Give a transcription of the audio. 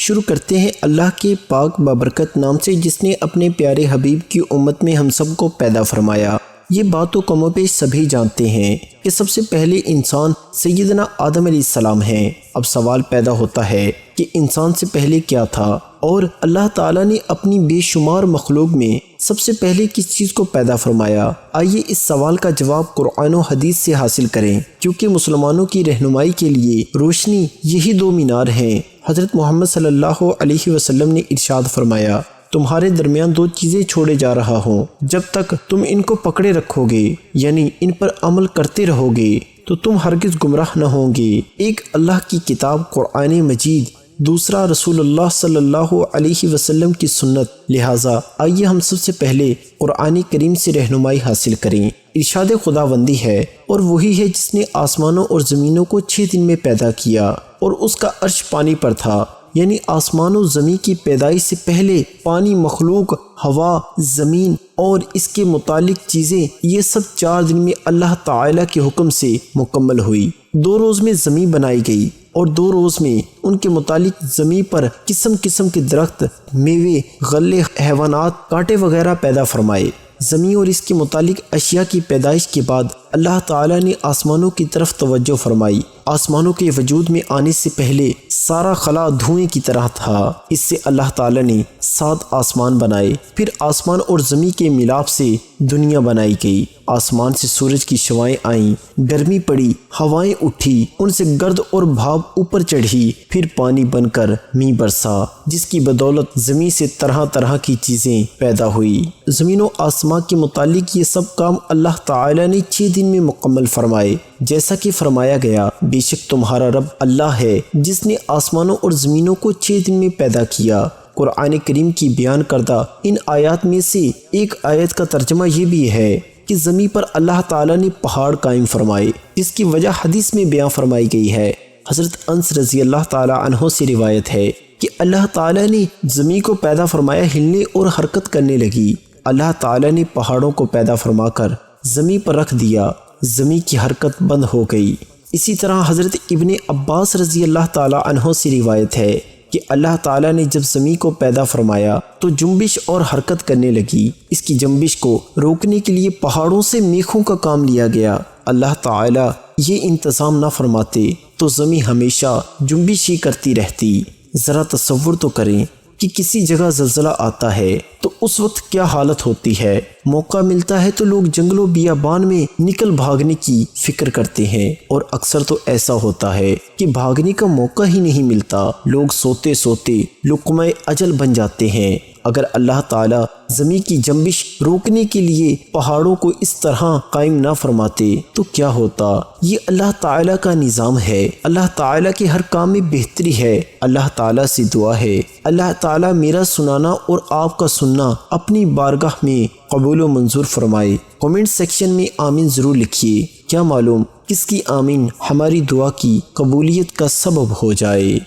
شروع کرتے ہیں اللہ کے پاک بابرکت نام سے جس نے اپنے پیارے حبیب کی امت میں ہم سب کو پیدا فرمایا۔ یہ بات تو کم و بیش سبھی جانتے ہیں کہ سب سے پہلے انسان سیدنا آدم علیہ السلام ہیں۔ اب سوال پیدا ہوتا ہے کہ انسان سے پہلے کیا تھا، اور اللہ تعالیٰ نے اپنی بے شمار مخلوق میں سب سے پہلے کس چیز کو پیدا فرمایا؟ آئیے اس سوال کا جواب قرآن و حدیث سے حاصل کریں، کیونکہ مسلمانوں کی رہنمائی کے لیے روشنی یہی دو مینار ہیں۔ حضرت محمد صلی اللہ علیہ وسلم نے ارشاد فرمایا، تمہارے درمیان دو چیزیں چھوڑے جا رہا ہوں، جب تک تم ان کو پکڑے رکھو گے، یعنی ان پر عمل کرتے رہو گے تو تم ہرگز گمراہ نہ ہوں گے۔ ایک اللہ کی کتاب قرآن مجید، دوسرا رسول اللہ صلی اللہ علیہ وسلم کی سنت۔ لہٰذا آئیے ہم سب سے پہلے قرآن کریم سے رہنمائی حاصل کریں۔ ارشاد خداوندی ہے، اور وہی ہے جس نے آسمانوں اور زمینوں کو 6 دن میں پیدا کیا، اور اس کا عرش پانی پر تھا، یعنی آسمان و زمین کی پیدائش سے پہلے پانی مخلوق، ہوا، زمین اور اس کے متعلق چیزیں، یہ سب 4 دن میں اللہ تعالیٰ کے حکم سے مکمل ہوئی۔ 2 روز میں زمین بنائی گئی، اور 2 روز میں ان کے متعلق زمین پر قسم قسم کے درخت، میوے، غلے، حیوانات، کانٹے وغیرہ پیدا فرمائے۔ زمین اور اس کے متعلق اشیاء کی پیدائش کے بعد اللہ تعالیٰ نے آسمانوں کی طرف توجہ فرمائی۔ آسمانوں کے وجود میں آنے سے پہلے سارا خلا دھوئیں کی طرح تھا۔ اس سے اللہ تعالیٰ نے 7 آسمان بنائے، پھر آسمان اور زمین کے ملاپ سے دنیا بنائی گئی۔ آسمان سے سورج کی شعائیں آئیں، گرمی پڑی، ہوائیں اٹھی، ان سے گرد اور بھاپ اوپر چڑھی، پھر پانی بن کر میںہ برسا، جس کی بدولت زمین سے طرح طرح کی چیزیں پیدا ہوئی۔ زمین و آسمان کے متعلق یہ سب کام اللہ تعالیٰ نے 6 دن میں مکمل فرمائے، جیسا کہ فرمایا گیا، بے شک تمہارا رب اللہ ہے جس نے آسمانوں اور زمینوں کو 6 دن میں پیدا کیا۔ قرآن کریم کی بیان کردہ ان آیات میں سے ایک آیت کا ترجمہ یہ بھی ہے کہ زمین پر اللہ تعالیٰ نے پہاڑ قائم فرمائے، جس کی وجہ حدیث میں بیان فرمائی گئی ہے۔ حضرت انس رضی اللہ تعالیٰ عنہ سے روایت ہے کہ اللہ تعالیٰ نے زمین کو پیدا فرمایا، ہلنے اور حرکت کرنے لگی۔ اللہ تعالیٰ نے پہاڑوں کو پیدا فرما کر زمین پر رکھ دیا، زمین کی حرکت بند ہو گئی۔ اسی طرح حضرت ابن عباس رضی اللہ تعالیٰ عنہ سے روایت ہے کہ اللہ تعالیٰ نے جب زمین کو پیدا فرمایا تو جنبش اور حرکت کرنے لگی۔ اس کی جنبش کو روکنے کے لیے پہاڑوں سے میخوں کا کام لیا گیا۔ اللہ تعالیٰ یہ انتظام نہ فرماتے تو زمین ہمیشہ جنبش ہی کرتی رہتی۔ ذرا تصور تو کریں کہ کسی جگہ زلزلہ آتا ہے تو اس وقت کیا حالت ہوتی ہے۔ موقع ملتا ہے تو لوگ جنگل و بیابان میں نکل بھاگنے کی فکر کرتے ہیں، اور اکثر تو ایسا ہوتا ہے کہ بھاگنے کا موقع ہی نہیں ملتا، لوگ سوتے سوتے لقمہ اجل بن جاتے ہیں۔ اگر اللہ تعالیٰ زمین کی جنبش روکنے کے لیے پہاڑوں کو اس طرح قائم نہ فرماتے تو کیا ہوتا؟ یہ اللہ تعالیٰ کا نظام ہے۔ اللہ تعالیٰ کے ہر کام میں بہتری ہے۔ اللہ تعالیٰ سے دعا ہے، اللہ تعالیٰ میرا سنانا اور آپ کا سننا اپنی بارگاہ میں قبول و منظور فرمائے۔ کمنٹ سیکشن میں آمین ضرور لکھیے، کیا معلوم کس کی آمین ہماری دعا کی قبولیت کا سبب ہو جائے۔